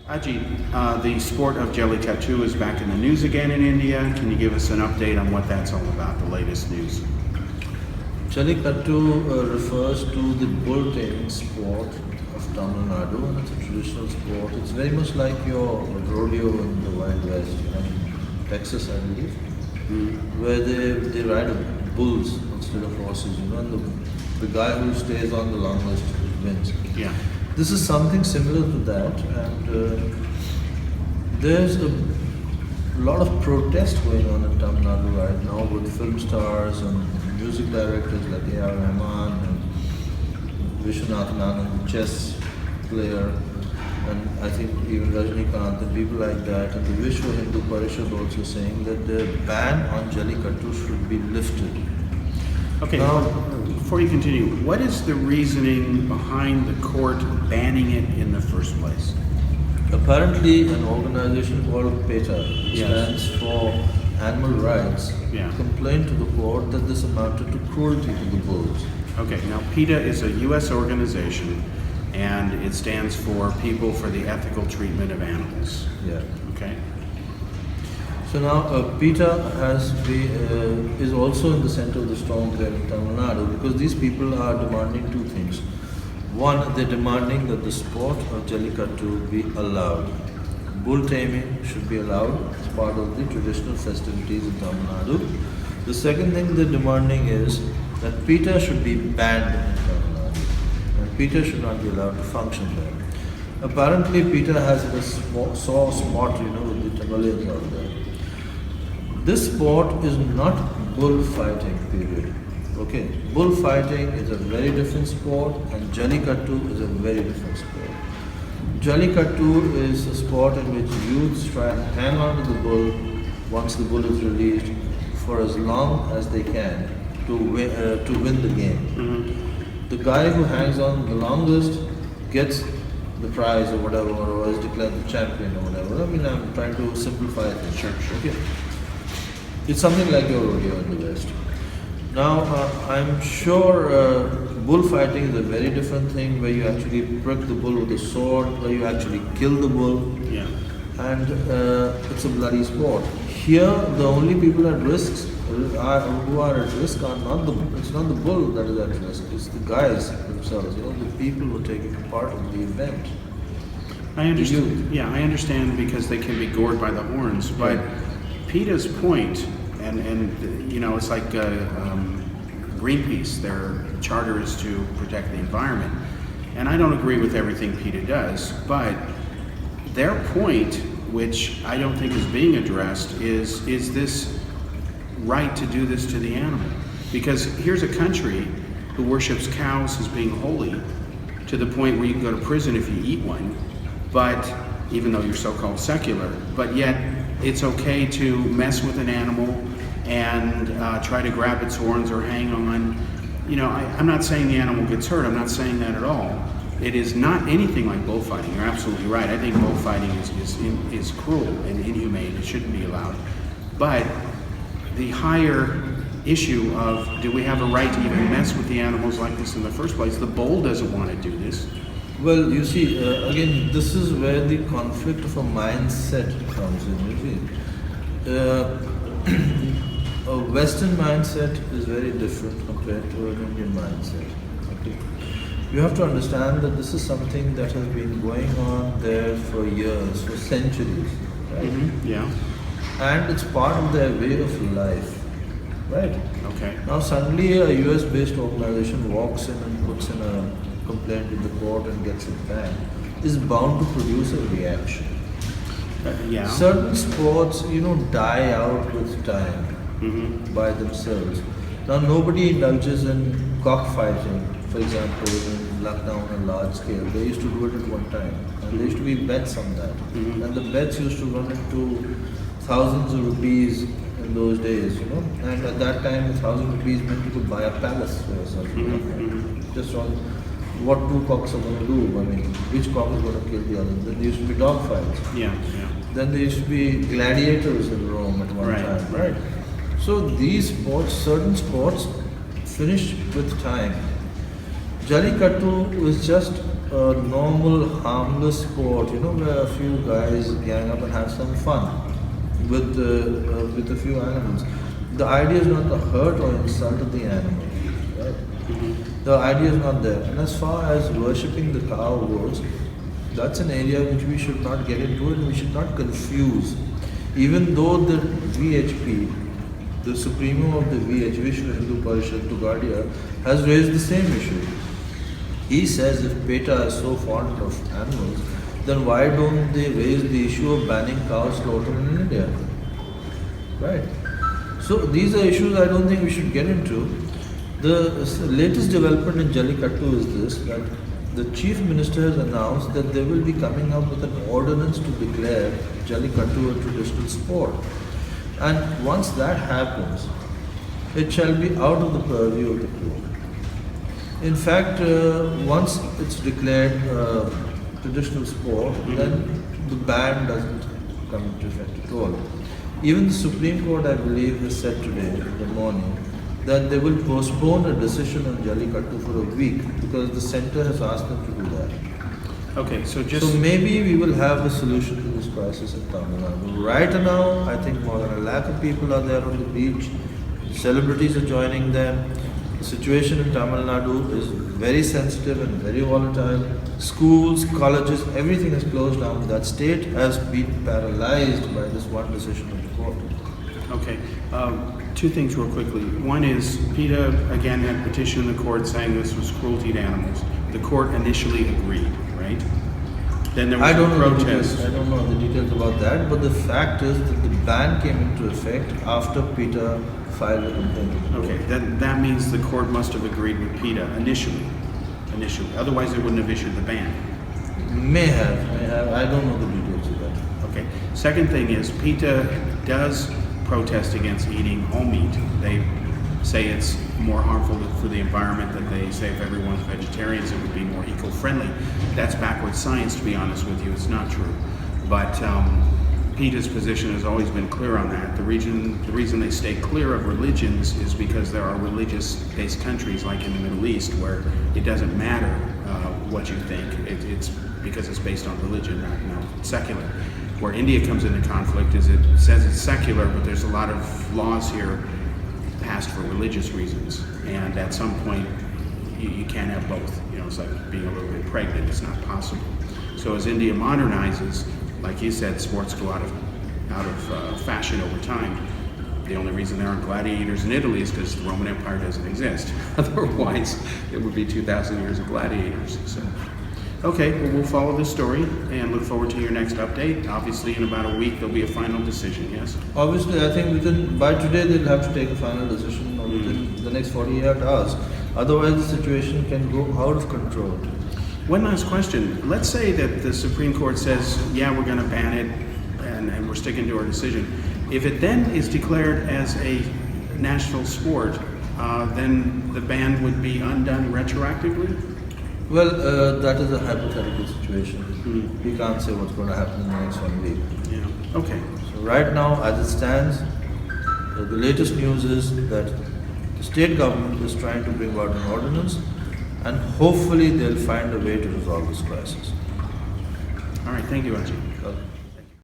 Ajit, the sport of Jallikattu is back in the news again in India. Can you give us an update on what that's all about, the latest news? Jallikattu refers to the bull taming sport of Tamil Nadu, and it's a traditional sport. It's very much like your rodeo in the Wild West, Texas, I believe, where they ride bulls instead of horses, and the guy who stays on the longest wins. Yeah. This is something similar to that, and there's a lot of protest going on in Tamil Nadu right now with film stars and music directors like A.R. Rahman and Vishwanathan Anand, chess player, and I think even Rajnikant and people like that, and the Vishwa Hindu Parishad also saying that the ban on Jallikattu should be lifted. Okay, Now, before you continue, what is the reasoning behind the court banning it in the first place? apparently an organization called PETA, which Yes. stands for Animal Rights, Yeah. complained to the court that this amounted to cruelty to the bulls. Okay, now PETA is a U.S. organization, and it stands for People for the Ethical Treatment of Animals. Yeah. Okay? So now PETA is also in the center of the storm there in Tamil Nadu because these people are demanding two things. One, they're demanding that the sport of Jallikattu be allowed. Bull taming should be allowed as part of the traditional festivities in Tamil Nadu. The second thing they're demanding is that PETA should be banned in Tamil Nadu. And PETA should not be allowed to function there. Apparently PETA has a sore spot, with the Tamilians out there. This sport is not bullfighting, period. Okay, bullfighting is a very different sport, and Jallikattu is a very different sport. Jallikattu is a sport in which youths try and hang on to the bull once the bull is released for as long as they can to win the game. Mm-hmm. The guy who hangs on the longest gets the prize or whatever, or is declared the champion or whatever. I mean, I'm trying to simplify things. Sure. Okay. It's something like your rodeo in the West. Now, I'm sure bullfighting is a very different thing where you actually prick the bull with a sword, where you actually kill the bull, Yeah. and it's a bloody sport. Here, the only people at risk who are at risk are not it's not the bull that is at risk, it's the guys themselves, the people who are taking part in the event. I understand. Yeah, I understand because they can be gored by the horns. But PETA's point, and it's like Greenpeace. Their charter is to protect the environment, and I don't agree with everything PETA does. But their point, which I don't think is being addressed, is this right to do this to the animal? Because here's a country who worships cows as being holy, to the point where you can go to prison if you eat one. But even though you're so-called secular, but yet it's okay to mess with an animal and try to grab its horns or hang on. I'm not saying the animal gets hurt. I'm not saying that at all. It is not anything like bullfighting. You're absolutely right. I think bullfighting is cruel and inhumane. It shouldn't be allowed. But the higher issue of, do we have a right to even mess with the animals like this in the first place? The bull doesn't want to do this. Well, you see, again, this is where the conflict of a mindset comes in. You see, a Western mindset is very different compared to an Indian mindset. Okay? You have to understand that this is something that has been going on there for years, for centuries, right? Mm-hmm. Yeah. And it's part of their way of life, right? Okay. Now suddenly a US-based organization walks in and puts in a complaint with the court and gets it banned, is bound to produce a reaction. Yeah. Certain sports, die out with time Mm-hmm. by themselves. Now nobody indulges in cockfighting, for example, in Lucknow on a large scale. They used to do it at one time, and there used to be bets on that. Mm-hmm. And the bets used to run into thousands of rupees in those days, And at that time, 1,000 rupees meant you could buy a palace for yourself. Mm-hmm. Just on what two cocks are going to do. I mean, which cock is going to kill the other. Then there used to be dog fights. Yeah. Then there used to be gladiators in Rome at one Right. time, right? So these sports, certain sports, finish with time. Jallikattu is just a normal, harmless sport, where a few guys gang up and have some fun with a few animals. The idea is not to hurt or insult the animal, right? The idea is not there. And as far as worshipping the cow goes, that's an area which we should not get into and we should not confuse. Even though the VHP, the Supremo of the VH, Vishwa Hindu Parishad Tugadia, has raised the same issue. He says if PETA is so fond of animals, then why don't they raise the issue of banning cow slaughter in India? Right? So these are issues I don't think we should get into. The latest development in Jallikattu is this, that the Chief Minister has announced that they will be coming up with an ordinance to declare Jallikattu a traditional sport. And once that happens, it shall be out of the purview of the court. In fact, once it's declared traditional sport, then the ban doesn't come into effect at all. Even the Supreme Court, I believe, has said today in the morning that they will postpone a decision on Jallikattu for a week because the centre has asked them to do that. Okay, so So maybe we will have a solution to this crisis in Tamil Nadu. Right now, I think more than 1 lakh of people are there on the beach. Celebrities are joining them. The situation in Tamil Nadu is very sensitive and very volatile. Schools, colleges, everything is closed down. That state has been paralyzed by this one decision of the court. Okay, two things real quickly. One is PETA again had petitioned the court saying this was cruelty to animals. The court initially agreed, right? Then there was I don't a know protest. I don't know the details about that, but the fact is that the ban came into effect after PETA filed a complaint. Okay, that means the court must have agreed with PETA initially. Otherwise, they wouldn't have issued the ban. May have. I don't know the details of that. Okay. Second thing is PETA does protest against eating whole meat. They say it's more harmful for the environment. That they say if everyone's vegetarians, it would be more eco-friendly. That's backwards science, to be honest with you. It's not true. But PETA's position has always been clear on that. The reason they stay clear of religions is because there are religious-based countries like in the Middle East where it doesn't matter what you think. It's because it's based on religion, not secular. Where India comes into conflict is it says it's secular, but there's a lot of laws here passed for religious reasons. And at some point, you can't have both. It's like being a little bit pregnant. It's not possible. So as India modernizes, like you said, sports go out of fashion over time. The only reason there aren't gladiators in Italy is because the Roman Empire doesn't exist. Otherwise, it would be 2,000 years of gladiators. So, okay, well, we'll follow this story and look forward to your next update. Obviously, in about a week, there'll be a final decision, yes? Obviously, I think by today they'll have to take a final decision or within the next 48 hours. Otherwise, the situation can go out of control. One last question. Let's say that the Supreme Court says, yeah, we're going to ban it and we're sticking to our decision. If it then is declared as a national sport, then the ban would be undone retroactively? Well, that is a hypothetical situation. We can't say what's going to happen in the next 1 week. Yeah. Okay. So right now, as it stands, the latest news is that the state government is trying to bring about an ordinance and hopefully they'll find a way to resolve this crisis. All right. Thank you, Ajit.